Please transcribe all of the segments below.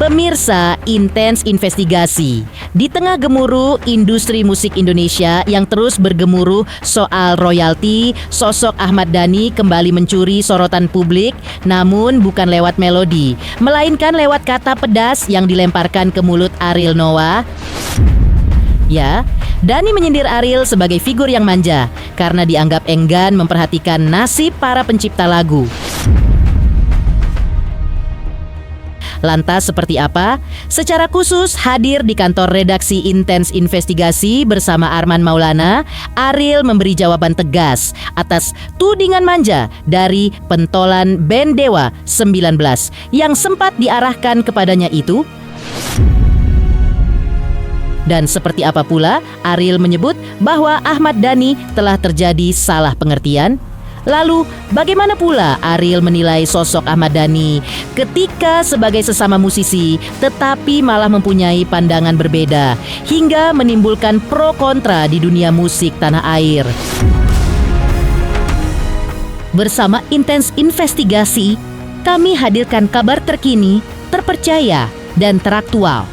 Pemirsa, intens investigasi. Di tengah gemuruh industri musik Indonesia yang terus bergemuruh soal royalti, sosok Ahmad Dhani kembali mencuri sorotan publik, namun bukan lewat melodi, melainkan lewat kata pedas yang dilemparkan ke mulut Ariel Noah. Ya, Dhani menyindir Ariel sebagai figur yang manja karena dianggap enggan memperhatikan nasib para pencipta lagu. Lantas seperti apa? Secara khusus hadir di kantor redaksi Intens Investigasi bersama Arman Maulana, Ariel memberi jawaban tegas atas tudingan manja dari pentolan band Dewa 19 yang sempat diarahkan kepadanya itu. Dan seperti apa pula, Ariel menyebut bahwa Ahmad Dhani telah terjadi salah pengertian. Lalu, bagaimana pula Ariel menilai sosok Ahmad Dhani ketika sebagai sesama musisi tetapi malah mempunyai pandangan berbeda hingga menimbulkan pro kontra di dunia musik tanah air? Bersama Intens Investigasi, kami hadirkan kabar terkini, terpercaya, dan teraktual.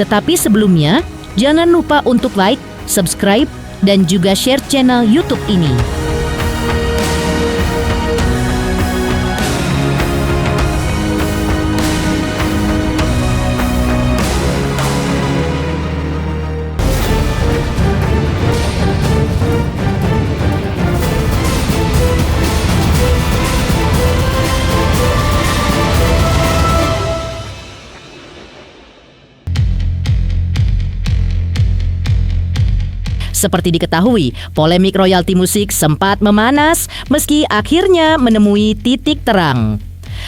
Tetapi sebelumnya, jangan lupa untuk like, subscribe, dan juga share channel YouTube ini. Seperti diketahui, polemik royalti musik sempat memanas meski akhirnya menemui titik terang.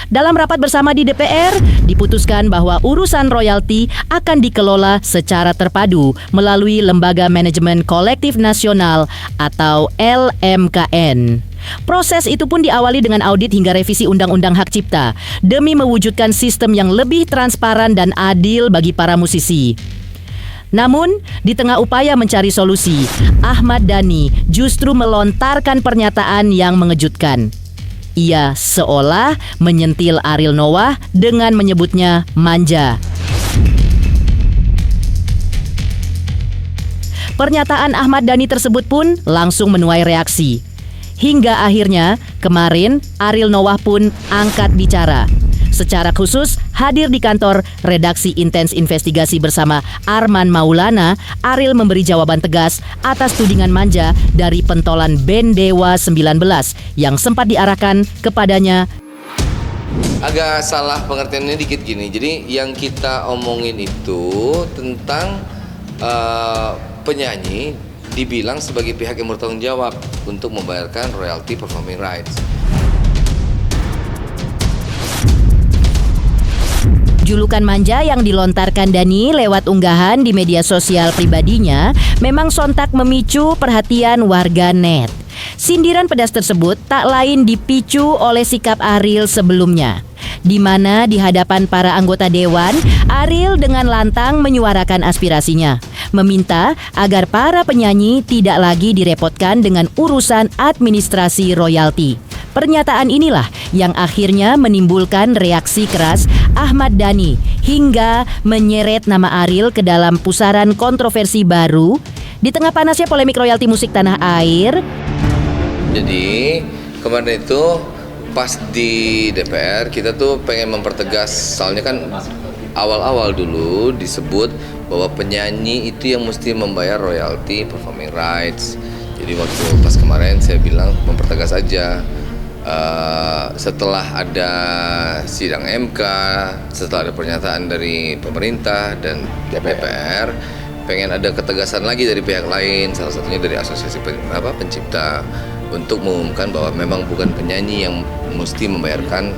Dalam rapat bersama di DPR, diputuskan bahwa urusan royalti akan dikelola secara terpadu melalui Lembaga Manajemen Kolektif Nasional atau LMKN. Proses itu pun diawali dengan audit hingga revisi Undang-Undang Hak Cipta demi mewujudkan sistem yang lebih transparan dan adil bagi para musisi. Namun, di tengah upaya mencari solusi, Ahmad Dhani justru melontarkan pernyataan yang mengejutkan. Ia seolah menyentil Ariel Noah dengan menyebutnya manja. Pernyataan Ahmad Dhani tersebut pun langsung menuai reaksi. Hingga akhirnya, kemarin Ariel Noah pun angkat bicara. Secara khusus hadir di kantor redaksi Intens Investigasi bersama Arman Maulana, Ariel memberi jawaban tegas atas tudingan manja dari pentolan band Dewa 19 yang sempat diarahkan kepadanya. Agak salah pengertiannya dikit gini. Jadi yang kita omongin itu tentang penyanyi dibilang sebagai pihak yang bertanggung jawab untuk membayarkan royalti performing rights. Julukan manja yang dilontarkan Dhani lewat unggahan di media sosial pribadinya memang sontak memicu perhatian warga net. Sindiran pedas tersebut tak lain dipicu oleh sikap Ariel sebelumnya, di mana di hadapan para anggota dewan, Ariel dengan lantang menyuarakan aspirasinya, meminta agar para penyanyi tidak lagi direpotkan dengan urusan administrasi royalti. Pernyataan inilah yang akhirnya menimbulkan reaksi keras Ahmad Dhani hingga menyeret nama Ariel ke dalam pusaran kontroversi baru di tengah panasnya polemik royalti musik tanah air. Jadi kemarin itu pas di DPR kita tuh pengen mempertegas, soalnya kan awal-awal dulu disebut bahwa penyanyi itu yang mesti membayar royalti performing rights. Jadi waktu pas kemarin saya bilang mempertegas aja. Setelah ada sidang MK, setelah ada pernyataan dari pemerintah dan DPR, pengen ada ketegasan lagi dari pihak lain, salah satunya dari asosiasi pencipta, untuk mengumumkan bahwa memang bukan penyanyi yang mesti membayarkan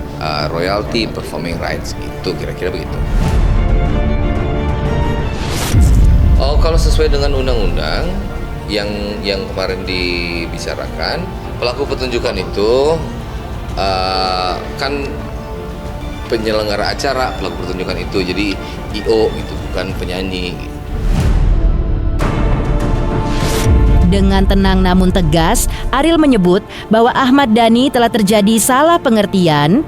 royalti performing rights. Itu kira-kira begitu. Oh, kalau sesuai dengan undang-undang yang kemarin dibicarakan, pelaku pertunjukan itu kan penyelenggara acara, pelaku pertunjukan itu, jadi IO gitu, bukan penyanyi. Dengan tenang namun tegas, Ariel menyebut bahwa Ahmad Dhani telah terjadi salah pengertian.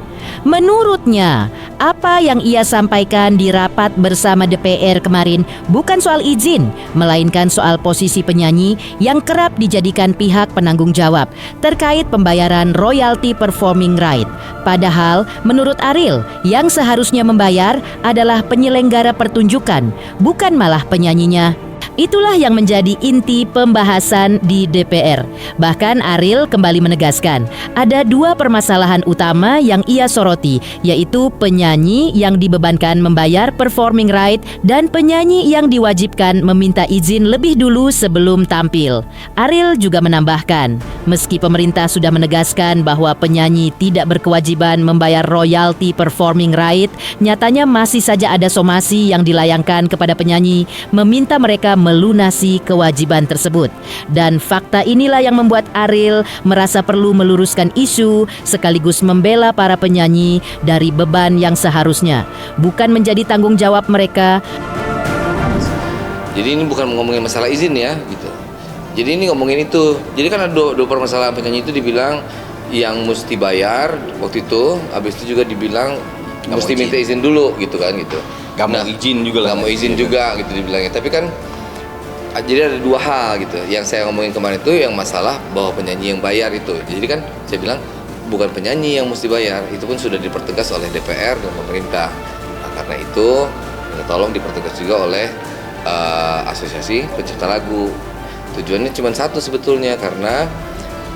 Menurutnya, apa yang ia sampaikan di rapat bersama DPR kemarin bukan soal izin, melainkan soal posisi penyanyi yang kerap dijadikan pihak penanggung jawab terkait pembayaran royalti performing right. Padahal, menurut Ariel, yang seharusnya membayar adalah penyelenggara pertunjukan, bukan malah penyanyinya. Itulah yang menjadi inti pembahasan di DPR. Bahkan Ariel kembali menegaskan, ada dua permasalahan utama yang ia soroti, yaitu penyanyi yang dibebankan membayar performing right dan penyanyi yang diwajibkan meminta izin lebih dulu sebelum tampil. Ariel juga menambahkan, meski pemerintah sudah menegaskan bahwa penyanyi tidak berkewajiban membayar royalti performing right, nyatanya masih saja ada somasi yang dilayangkan kepada penyanyi meminta mereka melunasi kewajiban tersebut. Dan fakta inilah yang membuat Ariel merasa perlu meluruskan isu sekaligus membela para penyanyi dari beban yang seharusnya bukan menjadi tanggung jawab mereka. Jadi ini bukan ngomongin masalah izin ya gitu. Jadi ini ngomongin itu. Jadi kan ada dua permasalahan. Penyanyi itu dibilang yang mesti bayar waktu itu, habis itu juga dibilang mesti minta izin dulu gitu kan gitu. Gak mau izin juga lah. Gak mau izin juga gitu dibilangnya. Tapi kan jadi ada dua hal gitu. Yang saya ngomongin kemarin itu yang masalah bahwa penyanyi yang bayar itu. Jadi kan saya bilang bukan penyanyi yang mesti bayar. Itu pun sudah dipertegas oleh DPR dan pemerintah. Nah, karena itu tolong dipertegas juga oleh Asosiasi Pencipta Lagu. Tujuannya cuma satu sebetulnya, karena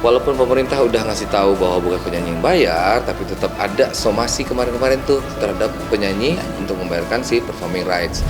walaupun pemerintah udah ngasih tahu bahwa bukan penyanyi yang bayar, tapi tetap ada somasi kemarin-kemarin tuh terhadap penyanyi untuk membayarkan si performing rights.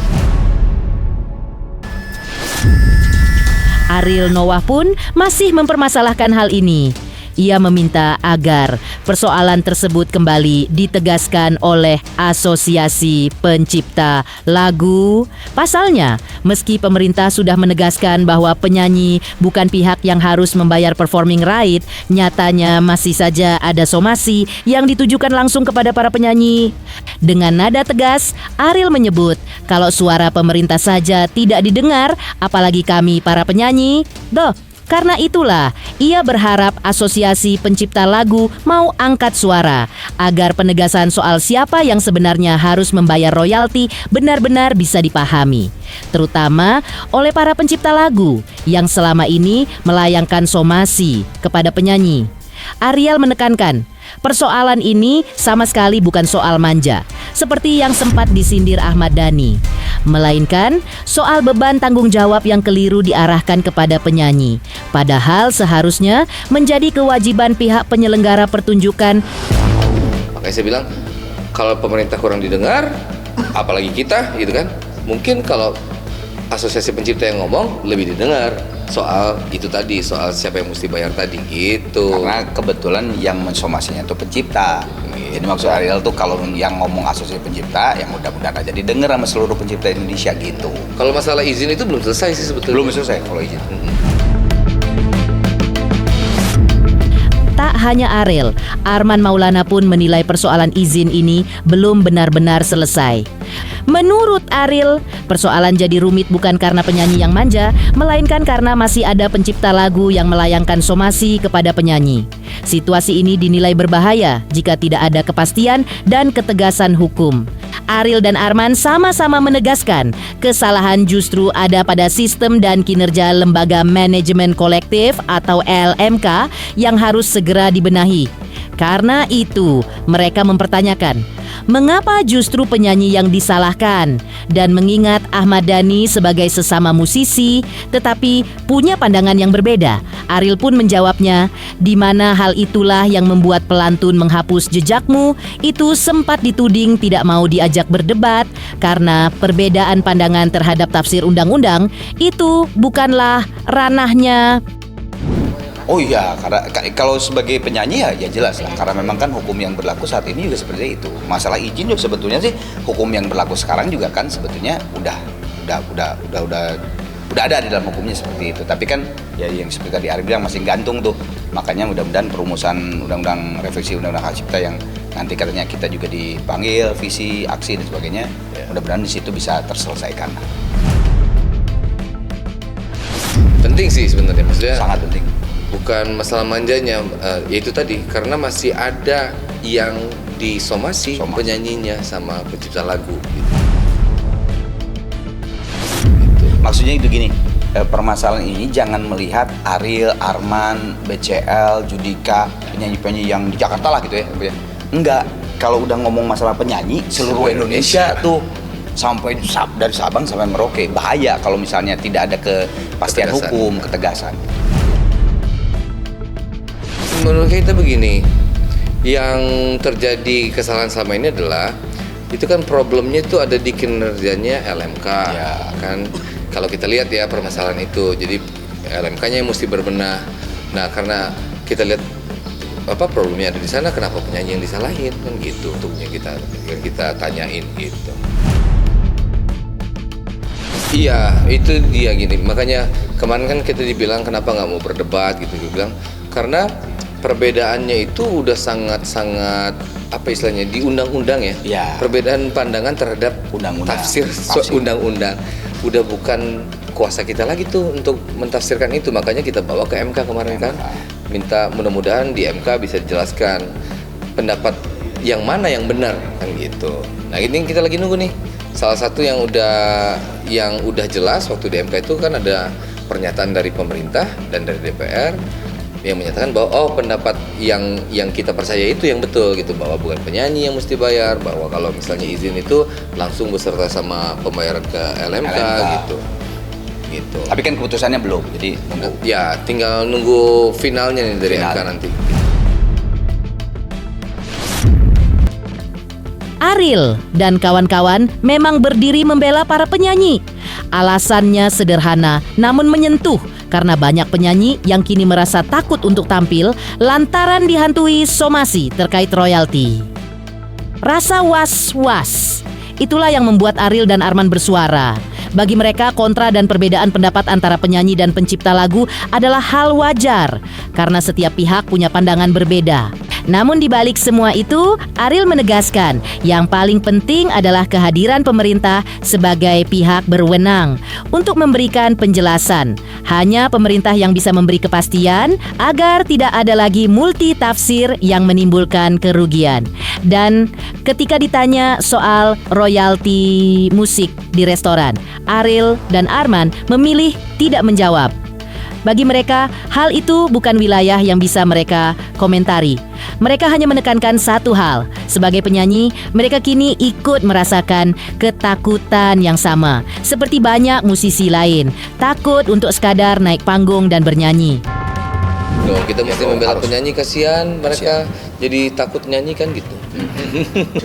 Ariel Noah pun masih mempermasalahkan hal ini. Ia meminta agar persoalan tersebut kembali ditegaskan oleh Asosiasi Pencipta Lagu. Pasalnya, meski pemerintah sudah menegaskan bahwa penyanyi bukan pihak yang harus membayar performing right, nyatanya masih saja ada somasi yang ditujukan langsung kepada para penyanyi. Dengan nada tegas, Ariel menyebut kalau suara pemerintah saja tidak didengar, apalagi kami para penyanyi. Karena itulah, ia berharap Asosiasi Pencipta Lagu mau angkat suara agar penegasan soal siapa yang sebenarnya harus membayar royalti benar-benar bisa dipahami, terutama oleh para pencipta lagu yang selama ini melayangkan somasi kepada penyanyi. Ariel menekankan, persoalan ini sama sekali bukan soal manja, seperti yang sempat disindir Ahmad Dhani, melainkan soal beban tanggung jawab yang keliru diarahkan kepada penyanyi. Padahal seharusnya menjadi kewajiban pihak penyelenggara pertunjukan. Makanya saya bilang, kalau pemerintah kurang didengar, apalagi kita gitu kan, mungkin kalau Asosiasi Pencipta yang ngomong lebih didengar soal itu tadi, soal siapa yang mesti bayar tadi gitu. Karena kebetulan yang mensomasinya itu pencipta. Jadi maksud Ariel tuh kalau yang ngomong Asosiasi Pencipta, yang mudah-mudahan aja didengar sama seluruh pencipta Indonesia gitu. Kalau masalah izin itu belum selesai sih sebetulnya. Belum selesai kalau izin. Tak hanya Ariel, Arman Maulana pun menilai persoalan izin ini belum benar-benar selesai. Menurut Ariel, persoalan jadi rumit bukan karena penyanyi yang manja, melainkan karena masih ada pencipta lagu yang melayangkan somasi kepada penyanyi. Situasi ini dinilai berbahaya jika tidak ada kepastian dan ketegasan hukum. Ariel dan Arman sama-sama menegaskan kesalahan justru ada pada sistem dan kinerja Lembaga Manajemen Kolektif atau LMK yang harus segera dibenahi. Karena itu, mereka mempertanyakan, mengapa justru penyanyi yang disalahkan? Dan mengingat Ahmad Dhani sebagai sesama musisi, tetapi punya pandangan yang berbeda, Ariel pun menjawabnya, di mana hal itulah yang membuat pelantun menghapus jejakmu itu sempat dituding tidak mau diajak berdebat karena perbedaan pandangan terhadap tafsir undang-undang itu bukanlah ranahnya. Oh iya, karena kalau sebagai penyanyi ya jelas lah, karena memang kan hukum yang berlaku saat ini juga seperti itu. Masalah izin juga sebetulnya sih hukum yang berlaku sekarang juga kan sebetulnya udah ada di dalam hukumnya seperti itu. Tapi kan ya yang seperti tadi Ari bilang masih gantung tuh. Makanya mudah-mudahan perumusan undang-undang revisi undang-undang hak cipta yang nanti katanya kita juga dipanggil visi, aksi dan sebagainya, mudah-mudahan di situ bisa terselesaikan. Penting sih sebenarnya, maksudnya Sangat penting. bukan masalah manjanya, yaitu tadi karena masih ada yang disomasi penyanyinya sama pencipta lagu gitu. Maksudnya itu gini, permasalahan ini jangan melihat Ariel, Arman, BCL, Judika, penyanyi-penyanyi yang di Jakarta lah gitu ya. Enggak, kalau udah ngomong masalah penyanyi seluruh Indonesia tuh sampai dari Sabang sampai Merauke. Bahaya kalau misalnya tidak ada kepastian hukum, ketegasan. Menurut kita begini, yang terjadi kesalahan selama ini adalah itu kan problemnya itu ada di kinerjanya LMK kan. Kalau kita lihat ya permasalahan itu, jadi LMK-nya yang mesti berbenah. Nah karena kita lihat problemnya ada di sana, kenapa penyanyi yang disalahin kan gitu untuk yang kita tanyain gitu. Iya itu dia gini, makanya kemarin kan kita dibilang kenapa nggak mau berdebat gitu, dia bilang karena perbedaannya itu udah sangat apa istilahnya di undang-undang ya. Perbedaan pandangan terhadap tafsir undang-undang udah bukan kuasa kita lagi tuh untuk mentafsirkan itu, makanya kita bawa ke MK kemarin kan, minta mudah-mudahan di MK bisa dijelaskan pendapat yang mana yang benar kan gitu. Nah ini kita lagi nunggu nih, salah satu yang udah jelas waktu di MK itu kan ada pernyataan dari pemerintah dan dari DPR yang menyatakan bahwa pendapat yang kita percaya itu yang betul gitu, bahwa bukan penyanyi yang mesti bayar, bahwa kalau misalnya izin itu langsung beserta sama pembayaran ke LMK. gitu. Tapi kan keputusannya belum, jadi nunggu. Ya tinggal nunggu finalnya nih dari MK nanti. Ariel dan kawan-kawan memang berdiri membela para penyanyi. Alasannya sederhana namun menyentuh, karena banyak penyanyi yang kini merasa takut untuk tampil lantaran dihantui somasi terkait royalti. Rasa was-was, itulah yang membuat Ariel dan Arman bersuara. Bagi mereka, kontra dan perbedaan pendapat antara penyanyi dan pencipta lagu adalah hal wajar, karena setiap pihak punya pandangan berbeda. Namun di balik semua itu, Ariel menegaskan yang paling penting adalah kehadiran pemerintah sebagai pihak berwenang untuk memberikan penjelasan. Hanya pemerintah yang bisa memberi kepastian agar tidak ada lagi multi tafsir yang menimbulkan kerugian. Dan ketika ditanya soal royalti musik di restoran, Ariel dan Arman memilih tidak menjawab. Bagi mereka, hal itu bukan wilayah yang bisa mereka komentari. Mereka hanya menekankan satu hal, sebagai penyanyi, mereka kini ikut merasakan ketakutan yang sama, seperti banyak musisi lain, takut untuk sekadar naik panggung dan bernyanyi. Kita mesti membela penyanyi, kasihan mereka jadi takut nyanyi kan gitu.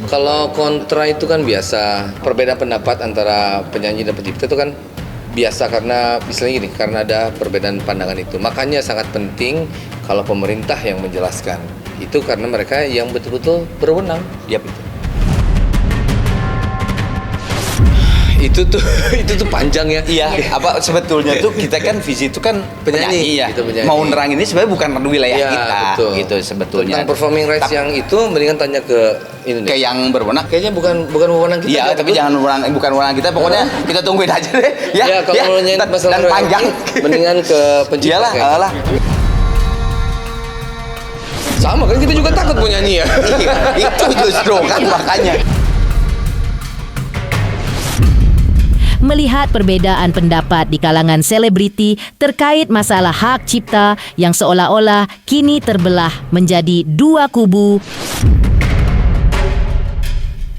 Kalau kontra itu kan biasa, perbedaan pendapat antara penyanyi dan pencipta itu kan biasa, karena misalnya gini, karena ada perbedaan pandangan itu. Makanya sangat penting kalau pemerintah yang menjelaskan. Itu karena mereka yang betul-betul berwenang. Itu tuh panjang ya. Iya, sebetulnya tuh kita kan visi itu kan penyanyi ya. Gitu, penyanyi. Mau nerang ini sebenarnya bukan wilayah ya, kita, betul. gitu sebetulnya. Tentang performing rights yang itu mendingan tanya ke ini. Ke yang berwenang. Kayaknya bukan wewenang kita. Iya, tapi jangan bukan wewenang kita. Pokoknya kita tungguin aja deh. Ya, kalau nanya masalah dan panjang, mendingan ke pencipta. Iyalah. Sama kan, kita juga takut punya nyanyi ya. Itu justru kan makanya. Melihat perbedaan pendapat di kalangan selebriti terkait masalah hak cipta yang seolah-olah kini terbelah menjadi dua kubu.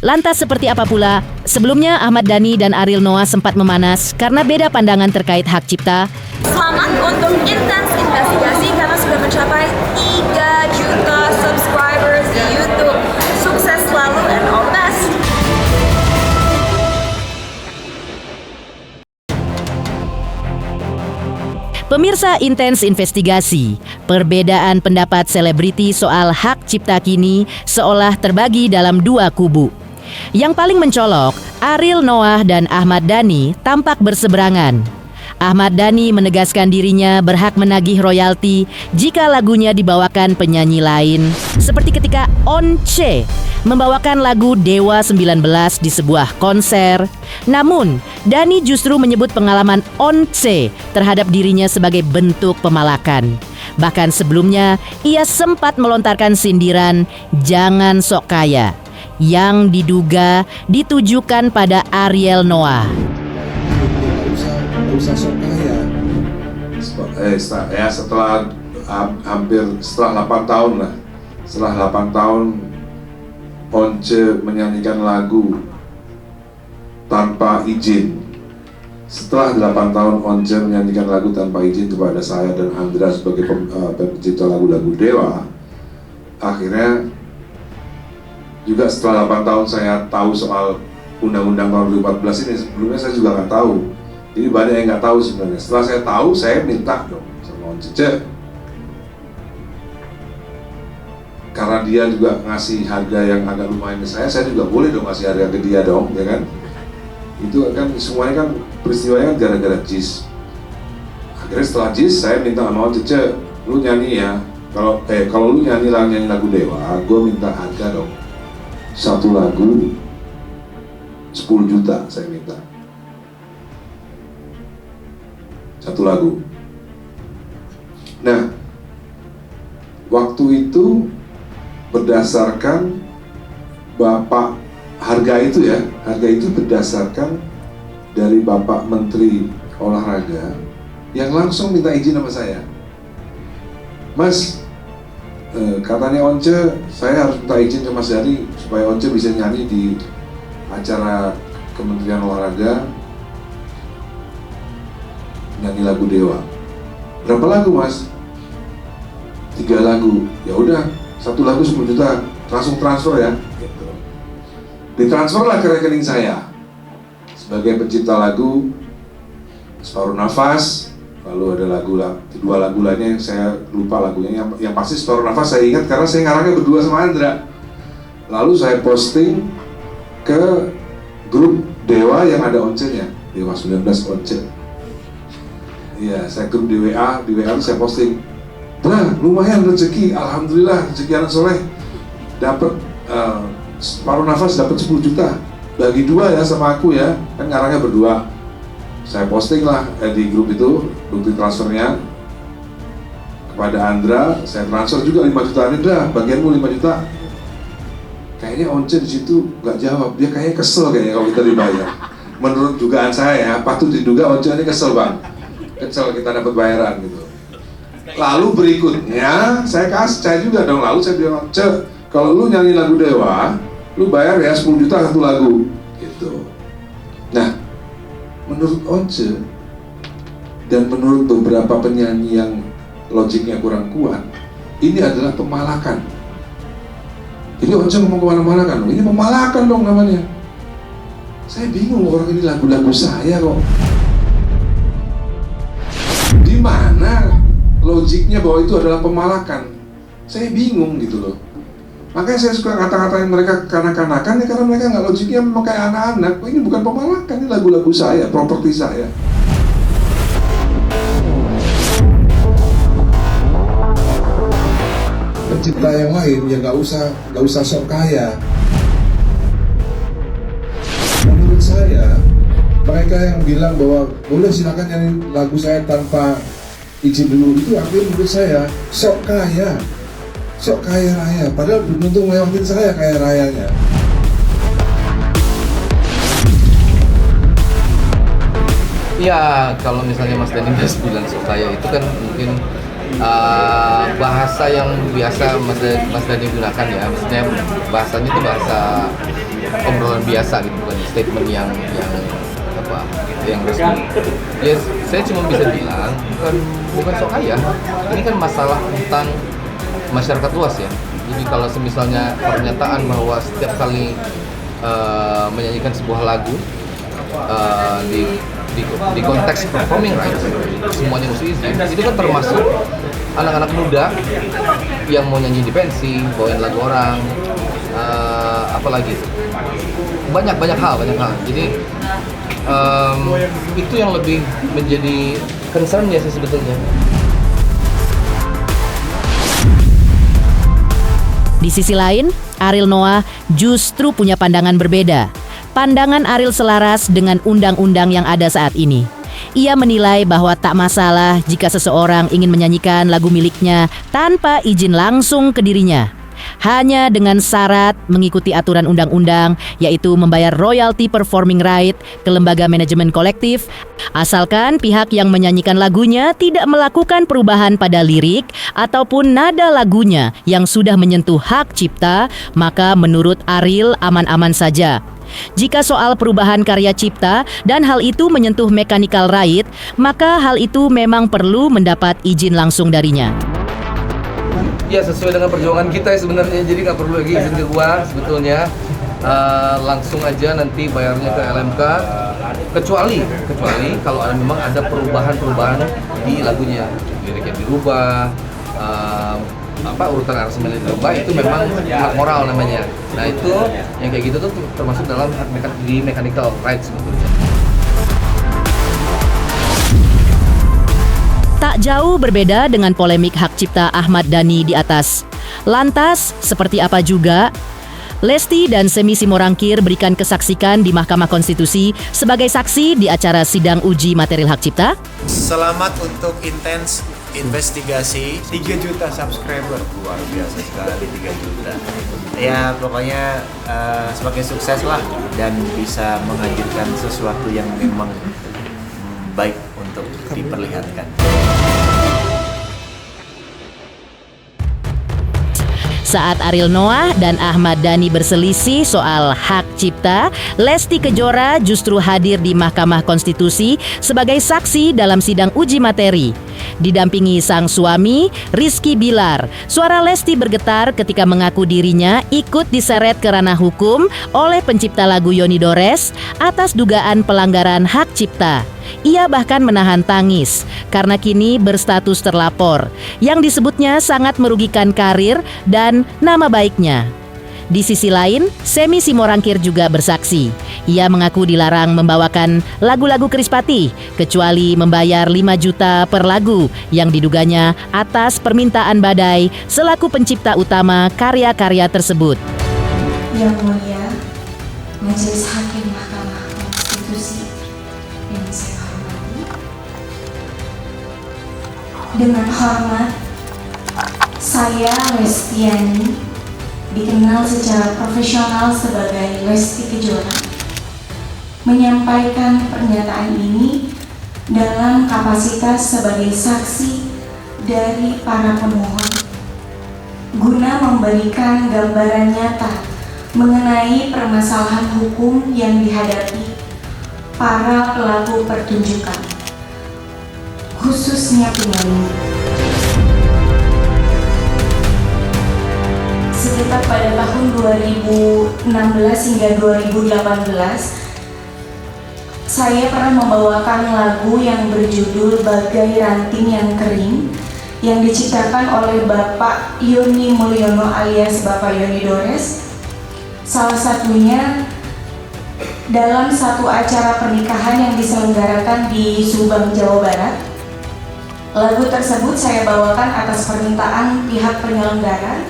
Lantas seperti apa pula? Sebelumnya Ahmad Dhani dan Ariel Noah sempat memanas karena beda pandangan terkait hak cipta. Selamat untuk Intens Investigasi karena sudah mencapai 3 juta subscribers di YouTube. Sukses selalu and all the best. Pemirsa Intens Investigasi, perbedaan pendapat selebriti soal hak cipta kini seolah terbagi dalam dua kubu. Yang paling mencolok, Ariel Noah dan Ahmad Dhani tampak berseberangan. Ahmad Dhani menegaskan dirinya berhak menagih royalti jika lagunya dibawakan penyanyi lain, seperti ketika Once membawakan lagu Dewa 19 di sebuah konser. Namun, Dhani justru menyebut pengalaman Once terhadap dirinya sebagai bentuk pemalakan. Bahkan sebelumnya, ia sempat melontarkan sindiran "jangan sok kaya" yang diduga ditujukan pada Ariel Noah. Nggak usah sok kaya. Setelah 8 tahun lah. Setelah 8 tahun Once menyanyikan lagu tanpa izin. Setelah 8 tahun Once menyanyikan lagu tanpa izin kepada saya dan Andra sebagai pencipta lagu-lagu Dewa, akhirnya juga setelah 8 tahun saya tahu soal Undang-Undang tahun 2014 ini. Sebelumnya saya juga nggak tahu. Jadi banyak yang nggak tahu sebenarnya. Setelah saya tahu, saya minta dong sama Once, karena dia juga ngasih harga yang agak lumayan ke saya juga boleh dong ngasih harga ke dia dong, ya kan? Itu kan semuanya kan peristiwanya kan gara-gara JIS. Akhirnya setelah JIS saya minta sama Once, lu nyanyi ya. Kalau lu nyanyi lagu Dewa, gue minta harga dong. Satu lagu 10 juta saya minta. Satu lagu. Nah, waktu itu berdasarkan Bapak harga itu berdasarkan dari Bapak Menteri Olahraga yang langsung minta izin sama saya. Mas, katanya Once, saya harus minta izin ke Mas Dhani supaya Once bisa nyanyi di acara Kementerian Olahraga, nyanyi lagu Dewa. Berapa lagu Mas? 3 lagu. Ya udah, satu lagu 10 juta, langsung transfer ya. Gitu. Ditransferlah ke rekening saya sebagai pencipta lagu Separuh Nafas. Lalu ada dua lagu lainnya yang saya lupa lagunya. Yang pasti Separuh Nafas saya ingat karena saya ngarangnya berdua sama Andra. Lalu saya posting ke grup Dewa yang ada Once-nya, Dewa 19 Once. Iya, saya grup di WA saya posting. Nah, lumayan rezeki, alhamdulillah rezeki anak soleh. Dapat Separuh Nafas dapat 10 juta. Bagi 2 ya sama aku ya, kan ngarangnya berdua. Saya posting lah di grup itu, bukti transfernya kepada Andra. Saya transfer juga 5 juta. Andra, bagianmu 5 juta. Kayaknya Once di situ nggak jawab. Dia kayaknya kesel kayaknya kalau kita dibayar. Menurut dugaan saya ya, patut diduga Once ini kesel bang. Kesel kita dapat bayaran gitu. Lalu berikutnya saya juga dong. Lalu saya bilang, kalau lu nyanyi lagu Dewa, lu bayar ya 10 juta satu lagu gitu. Nah, menurut Once dan menurut beberapa penyanyi yang logiknya kurang kuat, ini adalah pemalakan. Jadi Once ngomong kemana-mana kan, ini pemalakan dong namanya. Saya bingung, orang ini lagu-lagu saya kok. Di mana logiknya bahwa itu adalah pemalakan? Saya bingung gitu loh. Makanya saya suka kata-katain mereka kanak-kanakan ya, karena mereka nggak logiknya memang kayak anak-anak. Ini bukan pemalakan, ini lagu-lagu saya, properti saya. Pencipta yang lain ya nggak usah sok kaya. Menurut saya, mereka yang bilang bahwa boleh silakan nyanyi lagu saya tanpa izin dulu, itu artinya menurut saya sok kaya raya, padahal belum tentu ngelewatin saya kaya rayanya. Ya, kalau misalnya Mas Dhani bilang sok kaya itu kan mungkin bahasa yang biasa Mas Dhani gunakan ya, maksudnya bahasanya itu bahasa obrolan biasa gitu, bukan statement yang resmi. Ya, saya cuma bisa bilang bukan sok kaya. Ini kan masalah tentang masyarakat luas ya. Jadi kalau misalnya pernyataan bahwa setiap kali menyanyikan sebuah lagu di konteks performing rights semuanya mesti izin, itu kan termasuk anak-anak muda yang mau nyanyi di pensi, bawain lagu orang, apalagi banyak hal. Jadi itu yang lebih menjadi concern ya sih sebetulnya. Di sisi lain, Ariel Noah justru punya pandangan berbeda. Pandangan Ariel selaras dengan undang-undang yang ada saat ini. Ia menilai bahwa tak masalah jika seseorang ingin menyanyikan lagu miliknya tanpa izin langsung ke dirinya. Hanya dengan syarat mengikuti aturan undang-undang, yaitu membayar royalti performing right ke lembaga manajemen kolektif, asalkan pihak yang menyanyikan lagunya tidak melakukan perubahan pada lirik ataupun nada lagunya yang sudah menyentuh hak cipta, maka menurut Ariel aman-aman saja. Jika soal perubahan karya cipta dan hal itu menyentuh mechanical right, maka hal itu memang perlu mendapat izin langsung darinya. Ya, sesuai dengan perjuangan kita ya sebenarnya, jadi nggak perlu lagi izin ke gua sebetulnya. Langsung aja nanti bayarnya ke LMK, kecuali kalau memang ada perubahan di lagunya, liriknya dirubah, urutan aransemen dirubah, itu memang hak moral namanya. Nah itu yang kayak gitu tuh termasuk dalam hak di mechanical rights sebetulnya. Tak jauh berbeda dengan polemik hak cipta Ahmad Dhani di atas. Lantas, seperti apa juga? Lesti dan Semi Simorangkir berikan kesaksikan di Mahkamah Konstitusi sebagai saksi di acara sidang uji material hak cipta. Selamat untuk intens investigasi 3 juta subscriber, luar biasa sekali 3 juta. Ya pokoknya semakin sukses lah dan bisa menghadirkan sesuatu yang memang baik untuk diperlihatkan. Saat Ariel Noah dan Ahmad Dhani berselisih soal hak cipta, Lesti Kejora justru hadir di Mahkamah Konstitusi sebagai saksi dalam sidang uji materi. Didampingi sang suami, Rizky Bilar, suara Lesti bergetar ketika mengaku dirinya ikut diseret ke ranah hukum oleh pencipta lagu Yoni Dores atas dugaan pelanggaran hak cipta. Ia bahkan menahan tangis karena kini berstatus terlapor yang disebutnya sangat merugikan karir dan nama baiknya. Di sisi lain, Semi Simorangkir juga bersaksi. Ia mengaku dilarang membawakan lagu-lagu Krispatih kecuali membayar 5 juta per lagu yang diduganya atas permintaan Badai selaku pencipta utama karya-karya tersebut. Yang mulia, Majelis Hakim Mahkamah Konstitusi yang saya hormati, dengan hormat, saya Lestiani, dikenal secara profesional sebagai Lesti Kejora, menyampaikan pernyataan ini dalam kapasitas sebagai saksi dari para pemohon guna memberikan gambaran nyata mengenai permasalahan hukum yang dihadapi para pelaku pertunjukan, khususnya penyanyi. Sekitar pada tahun 2016 hingga 2018, saya pernah membawakan lagu yang berjudul Bagai Ranting Yang Kering yang diciptakan oleh Bapak Yoni Mulyono alias Bapak Yoni Dores. Salah satunya dalam satu acara pernikahan yang diselenggarakan di Subang, Jawa Barat. Lagu tersebut saya bawakan atas permintaan pihak penyelenggara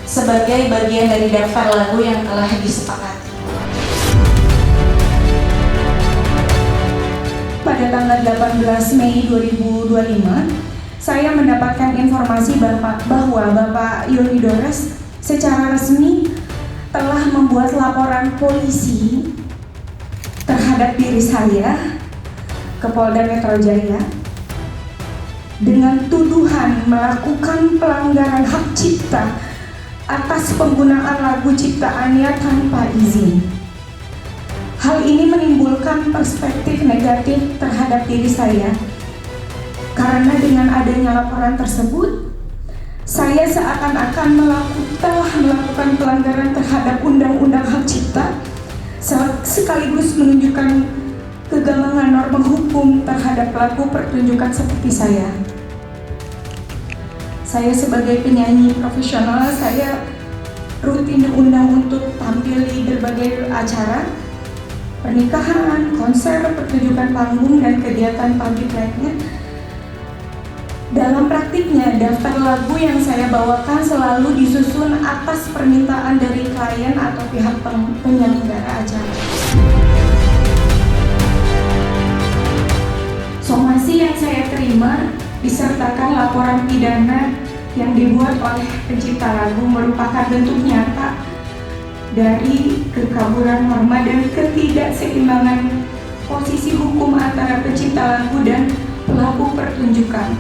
sebagai bagian dari daftar lagu yang telah disepakati. Pada tanggal 18 Mei 2025, saya mendapatkan informasi bahwa Bapak Yoni Dores secara resmi telah membuat laporan polisi terhadap diri saya ke Polda Metro Jaya dengan tuduhan melakukan pelanggaran hak cipta atas penggunaan lagu ciptaannya tanpa izin. Hal ini menimbulkan perspektif negatif terhadap diri saya, karena dengan adanya laporan tersebut, saya seakan-akan telah melakukan pelanggaran terhadap undang-undang hak cipta, sekaligus menunjukkan kegamangan norma hukum terhadap pelaku pertunjukan seperti saya. Saya sebagai penyanyi profesional, saya rutin diundang untuk tampil di berbagai acara, pernikahan, konser, pertunjukan panggung, dan kegiatan publik lainnya. Dalam praktiknya, daftar lagu yang saya bawakan selalu disusun atas permintaan dari klien atau pihak penyelenggara acara. disertakan laporan pidana yang dibuat oleh pencipta lagu merupakan bentuk nyata dari kekaburan norma dan ketidakseimbangan posisi hukum antara pencipta lagu dan pelaku pertunjukan.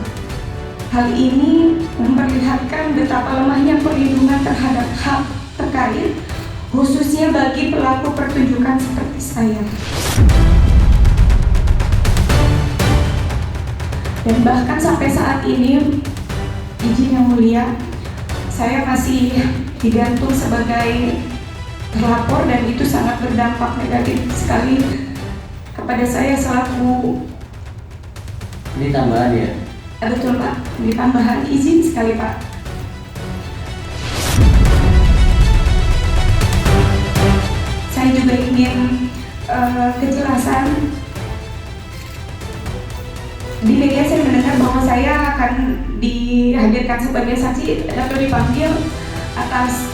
Hal ini memperlihatkan betapa lemahnya perlindungan terhadap hak terkait, khususnya bagi pelaku pertunjukan seperti saya. Dan bahkan sampai saat ini, izin yang mulia, saya masih digantung sebagai terlapor dan itu sangat berdampak negatif sekali kepada saya selaku. Ini tambahan ya? Betul Pak, ini tambahan, izin sekali Pak. Saya juga ingin kejelasan. Di media saya mendengar bahwa saya akan dihadirkan sebagai saksi atau dipanggil atas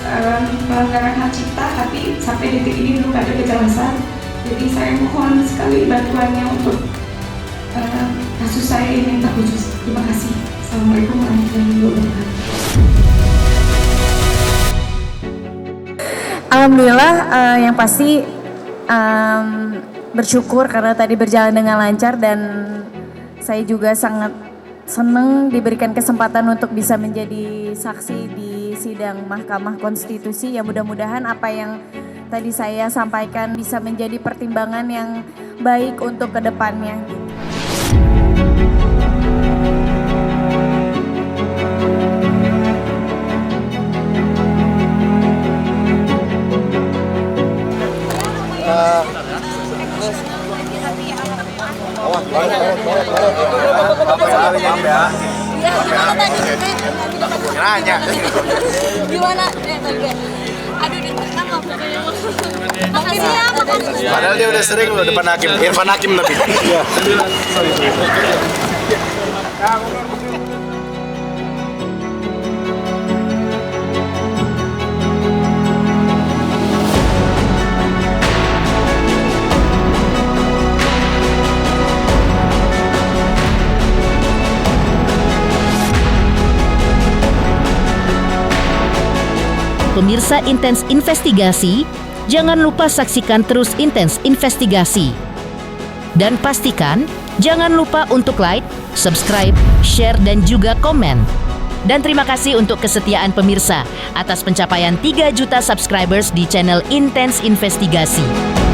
pelanggaran hak cipta, tapi sampai detik ini belum ada kejelasan. Jadi saya mohon sekali bantuannya untuk kasus saya ini terkhusus. Terima kasih. Assalamualaikum warahmatullahi wabarakatuh. Alhamdulillah, yang pasti bersyukur karena tadi berjalan dengan lancar dan saya juga sangat senang diberikan kesempatan untuk bisa menjadi saksi di sidang Mahkamah Konstitusi. Ya mudah-mudahan apa yang tadi saya sampaikan bisa menjadi pertimbangan yang baik untuk kedepannya. Gimana? Aduh, ditekan loh pokoknya. Makasih ya, makasih. Padahal dia udah sering loh depan hakim, Irfan Hakim tapi. Iya. Pemirsa Intens Investigasi, jangan lupa saksikan terus Intens Investigasi. Dan pastikan jangan lupa untuk like, subscribe, share, dan juga komen. Dan terima kasih untuk kesetiaan pemirsa atas pencapaian 3 juta subscribers di channel Intens Investigasi.